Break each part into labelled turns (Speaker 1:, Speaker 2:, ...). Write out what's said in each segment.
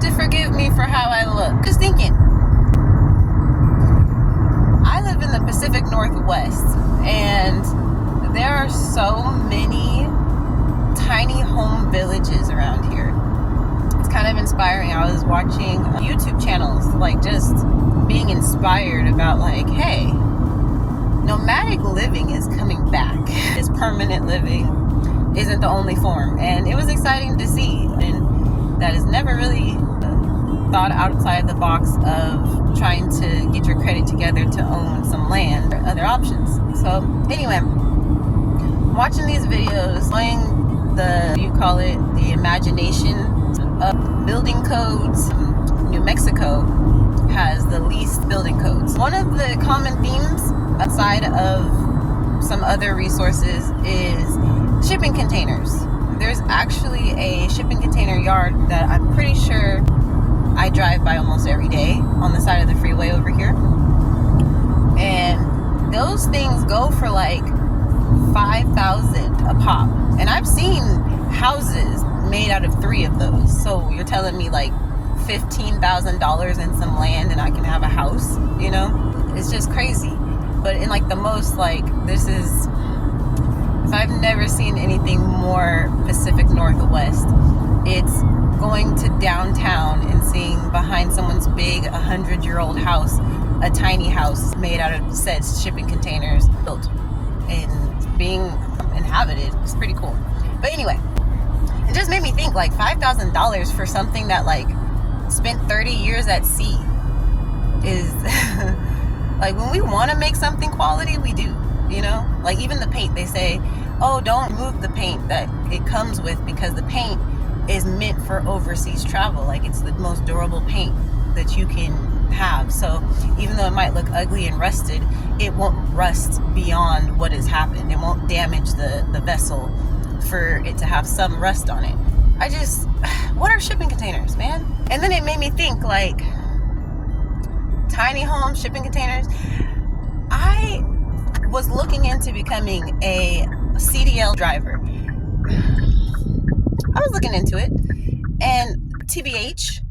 Speaker 1: to forgive me for how I look. Just thinking, I live in the Pacific Northwest, and there are so many tiny home villages around here. It's kind of inspiring. I was watching YouTube channels, like just being inspired about like, hey, nomadic living is coming back. This permanent living isn't the only form, and it was exciting to see. And that is never really thought outside the box of trying to get your credit together to own some land or other options. So anyway, watching these videos, learning the imagination of building codes. New Mexico has the least building codes. One of the common themes outside of some other resources is shipping containers. There's actually a shipping container yard that I'm pretty sure I drive by almost every day on the side of the freeway over here. And those things go for like $5,000 a pop. And I've seen houses made out of 3 of those. So you're telling me like $15,000 in some land and I can have a house, you know? It's just crazy. But in like the most like, this is, if I've never seen anything more Pacific Northwest, it's going to downtown and seeing behind someone's big 100-year-old house, a tiny house made out of said shipping containers built and being inhabited. It's pretty cool. But anyway, it just made me think like $5,000 for something that like spent 30 years at sea is like, when we want to make something quality, we do, you know? Like even the paint, they say, oh, don't remove the paint that it comes with because the paint is meant for overseas travel. Like it's the most durable paint that you can have. So even though it might look ugly and rusted, it won't rust beyond what has happened. It won't damage the vessel for it to have some rust on it. What are shipping containers, man? And then it made me think like tiny home shipping containers. I was looking into becoming a CDL driver. I was looking into it, and TBH,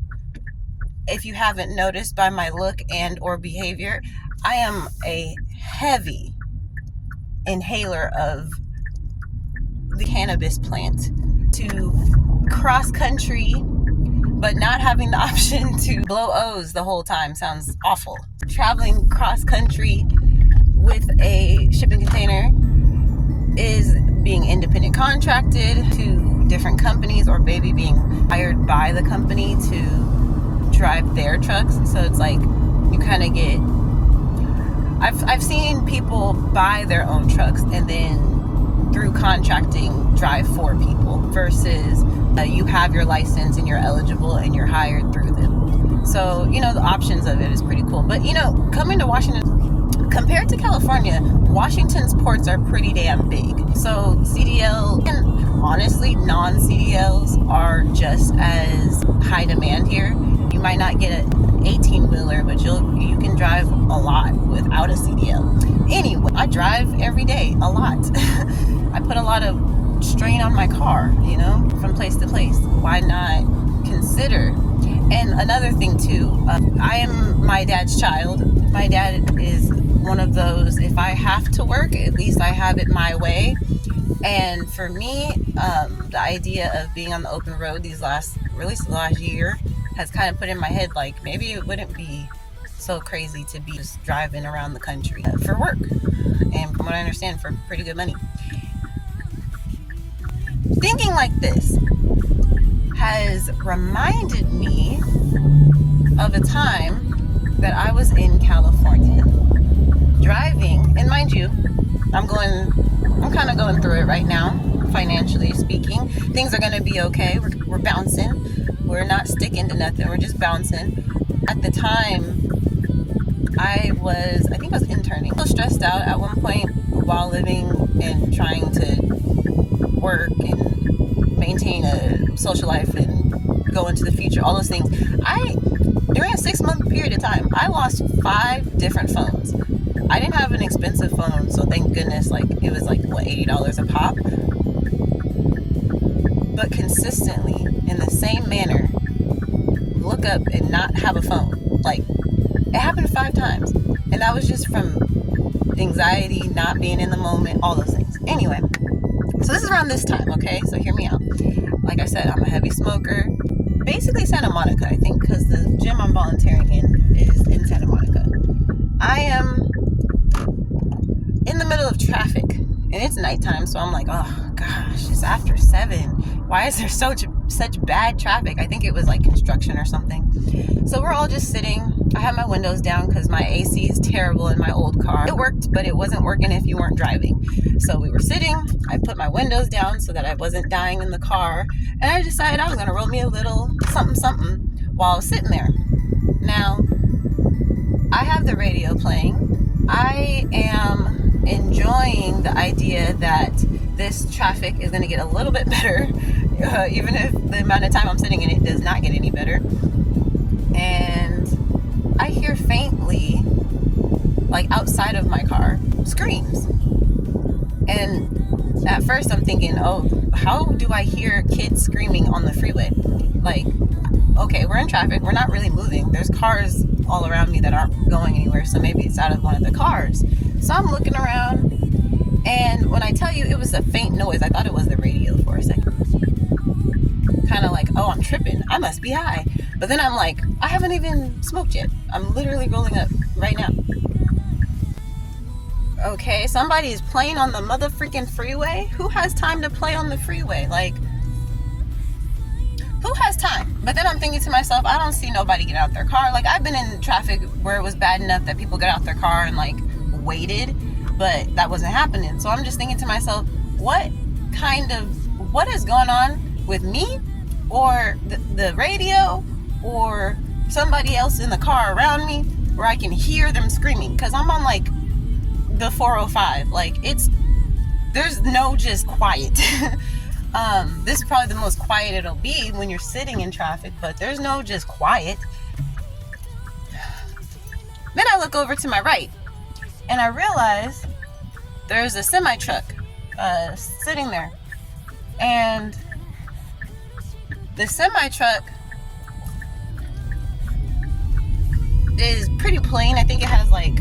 Speaker 1: if you haven't noticed by my look and or behavior, I am a heavy inhaler of the cannabis plant. To cross country, but not having the option to blow O's the whole time sounds awful. Traveling cross country with a shipping container is being independent contracted to different companies, or maybe being hired by the company to drive their trucks. So it's like you kind of get, I've seen people buy their own trucks and then through contracting drive for people versus you have your license and you're eligible and you're hired through them. So, you know, the options of it is pretty cool. But, you know, coming to Washington, compared to California, Washington's ports are pretty damn big. So CDL and honestly non-CDLs are just as high demand here. You might not get an 18-wheeler, but you can drive a lot without a CDL. Anyway, I drive every day a lot. I put a lot of strain on my car, you know, from place to place. Why not consider? And another thing too, I am my dad's child. My dad is one of those, if I have to work, at least I have it my way. And for me, the idea of being on the open road the last year has kind of put in my head like maybe it wouldn't be so crazy to be just driving around the country for work, and from what I understand, for pretty good money. Thinking like this has reminded me of a time that I was in California driving, and mind you, I'm kind of going through it right now, financially speaking. Things are going to be okay. We're bouncing. We're not sticking to nothing. We're just bouncing. At the time, I think I was interning. I was stressed out at one point while living and trying to work and maintain a social life and go into the future, all those things. During a 6-month period of time, I lost 5 different phones. I didn't have an expensive phone, so thank goodness, like it was like what, $80 a pop. But consistently, in the same manner, wake up and not have a phone. Like, it happened 5 times. And that was just from anxiety, not being in the moment, all those things. Anyway, so this is around this time, okay? So hear me out. Like I said, I'm a heavy smoker. Basically Santa Monica, I think, because the gym I'm volunteering in is in Santa Monica. I am in the middle of traffic, and it's nighttime, so I'm like, oh gosh, it's after 7. Why is there such bad traffic? I think it was like construction or something. So we're all just sitting. I have my windows down because my AC is terrible in my old car. It worked, but it wasn't working if you weren't driving. So we were sitting. I put my windows down so that I wasn't dying in the car, and I decided I was going to roll me a little something while I was sitting there. Now, I have the radio playing. I am enjoying the idea that this traffic is going to get a little bit better, even if the amount of time I'm sitting in it does not get any better. And I hear faintly, like outside of my car, screams. And at first I'm thinking, oh, how do I hear kids screaming on the freeway? Like, okay, we're in traffic, we're not really moving. There's cars all around me that aren't going anywhere, so maybe it's out of one of the cars. So I'm looking around, and when I tell you it was a faint noise, I thought it was the radio for a second. Kind of like, oh, I'm tripping. I must be high. But then I'm like, I haven't even smoked yet. I'm literally rolling up right now. Okay, somebody is playing on the mother freaking freeway? Who has time to play on the freeway? Like, who has time? But then I'm thinking to myself, I don't see nobody get out their car. Like, I've been in traffic where it was bad enough that people got out their car and like waited, but that wasn't happening. So I'm just thinking to myself, what is going on with me or the radio or somebody else in the car around me where I can hear them screaming? Because I'm on like the 405. Like, there's no just quiet. This is probably the most quiet it'll be when you're sitting in traffic, but there's no just quiet. Then I look over to my right, and I realize there's a semi-truck sitting there. And the semi-truck is pretty plain. I think it has like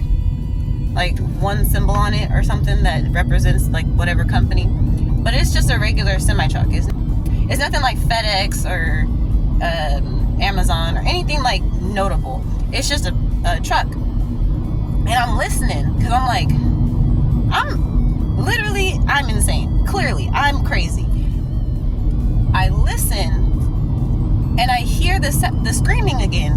Speaker 1: one symbol on it or something that represents like whatever company. But it's just a regular semi-truck. It's nothing like FedEx or Amazon or anything like notable. It's just a truck. And I'm listening because I'm like, I'm insane. Clearly, I'm crazy. I listen and I hear the screaming again.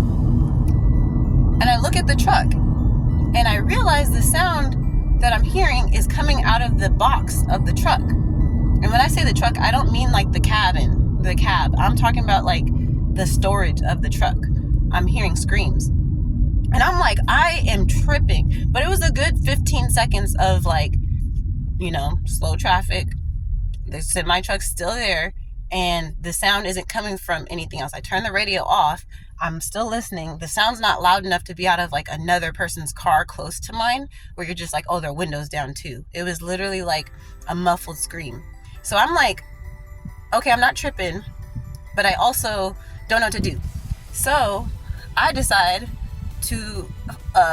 Speaker 1: And I look at the truck and I realize the sound that I'm hearing is coming out of the box of the truck. And when I say the truck, I don't mean like the cab. I'm talking about like the storage of the truck. I'm hearing screams. And I'm like, I am tripping. But it was a good 15 seconds of like, slow traffic. The semi-truck's still there. And the sound isn't coming from anything else. I turn the radio off. I'm still listening. The sound's not loud enough to be out of like another person's car close to mine, where you're just like, oh, their window's down too. It was literally like a muffled scream. So I'm like, okay, I'm not tripping, but I also don't know what to do. So I decide to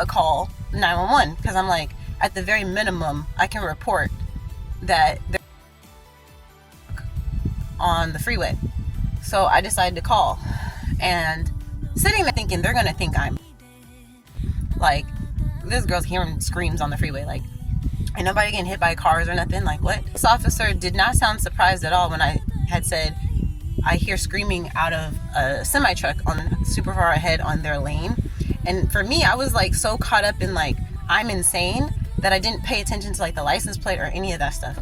Speaker 1: call 911 because I'm like, at the very minimum, I can report that they're on the freeway. So I decided to call, and sitting there thinking they're gonna think I'm like, this girl's hearing screams on the freeway, like, and nobody getting hit by cars or nothing. Like, what? This officer did not sound surprised at all when I had said I hear screaming out of a semi-truck on super far ahead on their lane. And for me, I was like so caught up in like, I'm insane, that I didn't pay attention to like the license plate or any of that stuff.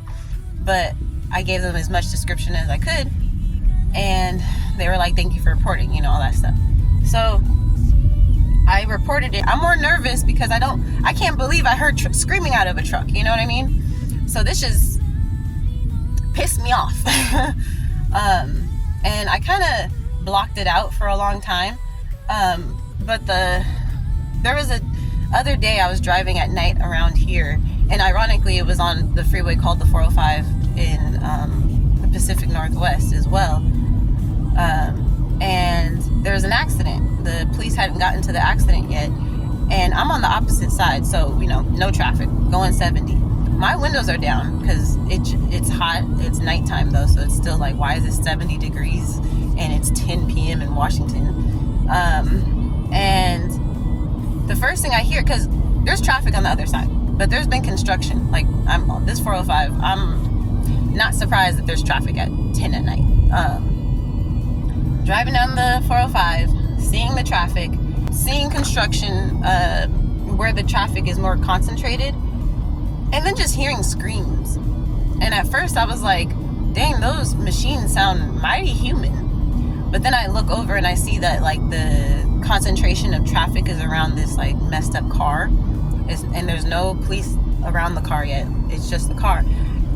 Speaker 1: But I gave them as much description as I could, and they were like, thank you for reporting, all that stuff. So I reported it. I'm more nervous because I can't believe I heard screaming out of a truck, you know what I mean? So this just pissed me off. And I kind of blocked it out for a long time. But there was a other day I was driving at night around here, and ironically it was on the freeway called the 405 in the Pacific Northwest as well. And there's an accident. The police hadn't gotten to the accident yet, and I'm on the opposite side, so no traffic, going 70. My windows are down because it's hot. It's nighttime though, so it's still like, why is it 70 degrees and it's 10 p.m. in Washington? And the first thing I hear, because there's traffic on the other side, but there's been construction. Like, I'm on this 405. I'm not surprised that there's traffic at 10 at night. Driving down the 405, seeing the traffic, seeing construction where the traffic is more concentrated, and then just hearing screams. And at first I was like, dang, those machines sound mighty human. But then I look over and I see that like the concentration of traffic is around this like messed up car. And there's no police around the car yet. It's just the car.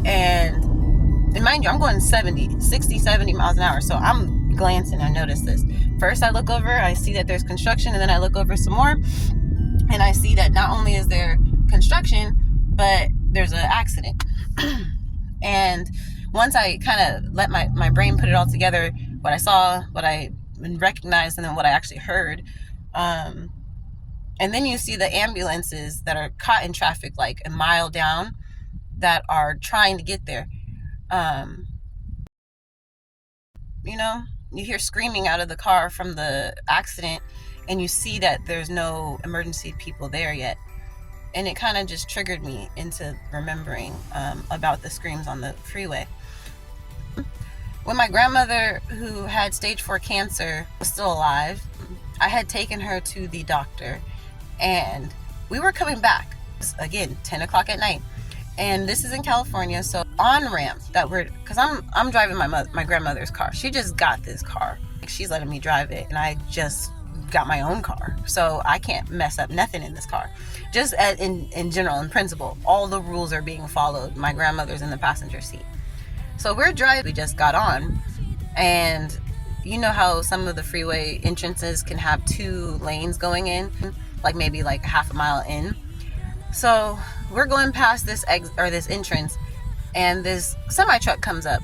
Speaker 1: And mind you, I'm going 60, 70 miles an hour. So I'm glancing, I notice this. First I look over, I see that there's construction, and then I look over some more, and I see that not only is there construction, but there's an accident. And once I kind of let my brain put it all together, what I saw, what I recognized, and then what I actually heard, and then you see the ambulances that are caught in traffic like a mile down that are trying to get there. You hear screaming out of the car from the accident, and you see that there's no emergency people there yet. And it kind of just triggered me into remembering about the screams on the freeway. When my grandmother, who had stage 4 cancer, was still alive, I had taken her to the doctor, and we were coming back, again, 10 o'clock at night. And this is in California, so on ramp because I'm driving my grandmother's car. She just got this car. She's letting me drive it, and I just got my own car, so I can't mess up nothing in this car. Just in general, in principle, all the rules are being followed. My grandmother's in the passenger seat, so we're driving. We just got on, and you know how some of the freeway entrances can have 2 lanes going in, like maybe like half a mile in. So we're going past this entrance, and this semi truck comes up.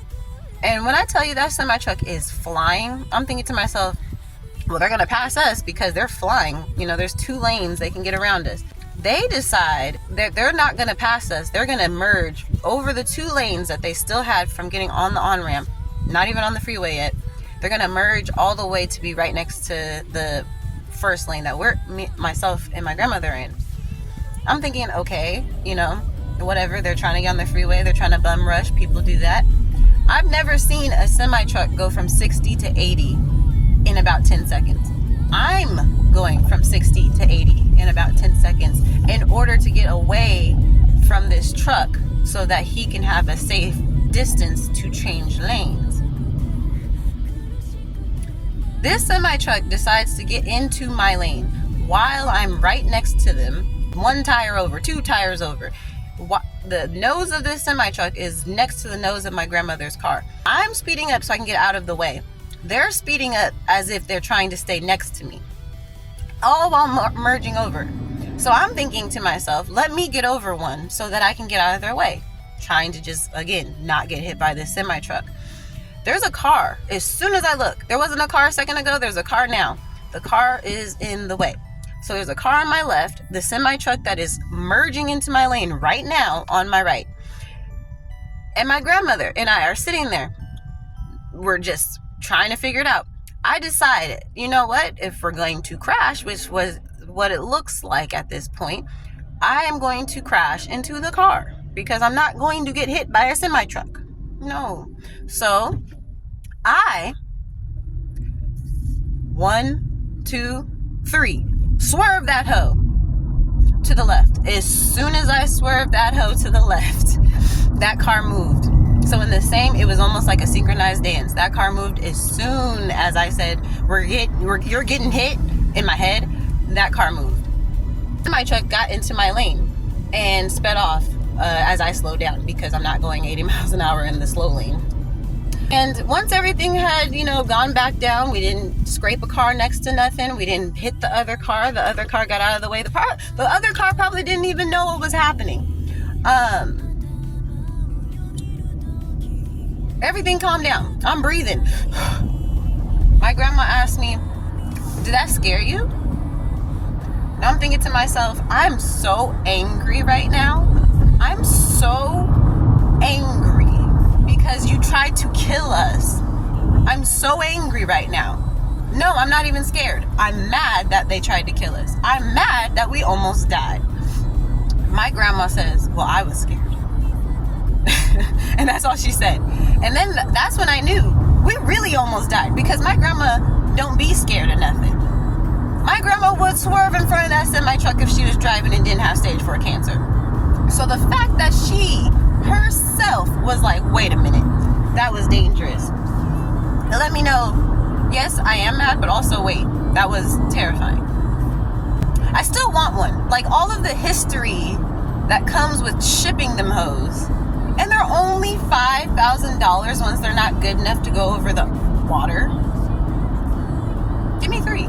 Speaker 1: And when I tell you that semi truck is flying, I'm thinking to myself, well, they're going to pass us because they're flying. There's 2 lanes, they can get around us. They decide that they're not going to pass us. They're going to merge over the 2 lanes that they still had from getting on the on-ramp, not even on the freeway yet. They're going to merge all the way to be right next to the first lane that myself and my grandmother are in. I'm thinking, okay, whatever. They're trying to get on the freeway. They're trying to bum rush. People do that. I've never seen a semi truck go from 60 to 80 in about 10 seconds. I'm going from 60 to 80 in about 10 seconds in order to get away from this truck so that he can have a safe distance to change lanes. This semi truck decides to get into my lane while I'm right next to them. 1 tire over, 2 tires over. The nose of this semi-truck is next to the nose of my grandmother's car. I'm speeding up so I can get out of the way. They're speeding up as if they're trying to stay next to me, all while merging over. So I'm thinking to myself, let me get over one so that I can get out of their way, trying to just, again, not get hit by this semi-truck. There's a car. As soon as I look, there wasn't a car a second ago, there's a car now. The car is in the way. So there's a car on my left, the semi-truck that is merging into my lane right now on my right. And my grandmother and I are sitting there. We're just trying to figure it out. I decided, you know what? If we're going to crash, which was what it looks like at this point, I am going to crash into the car because I'm not going to get hit by a semi-truck. No. So I, 1, 2, 3, swerve that hoe to the left. As soon as I swerved that hoe to the left, that car moved. So it was almost like a synchronized dance. That car moved as soon as I said, you're getting hit in my head. That car moved. My truck got into my lane and sped off as I slowed down because I'm not going 80 miles an hour in the slow lane. And once everything had, gone back down, we didn't scrape a car next to nothing. We didn't hit the other car. The other car got out of the way. The other car probably didn't even know what was happening. Everything calmed down. I'm breathing. My grandma asked me, scare you? Now I'm thinking to myself, I'm so angry right now. I'm so angry because you tried to kill us. I'm so angry right now. No, I'm not even scared. I'm mad that they tried to kill us. I'm mad that we almost died. My grandma says, well, I was scared. And that's all she said. And then that's when I knew we really almost died, because my grandma don't be scared of nothing. My grandma would swerve in front of that semi truck if she was driving and didn't have stage 4 cancer. So the fact that she herself was like, wait a minute, that was dangerous. It let me know, yes, I am mad, but also wait, that was terrifying. I still want one. Like all of the history that comes with shipping them hoes. And they're only $5,000 once they're not good enough to go over the water. Give me 3.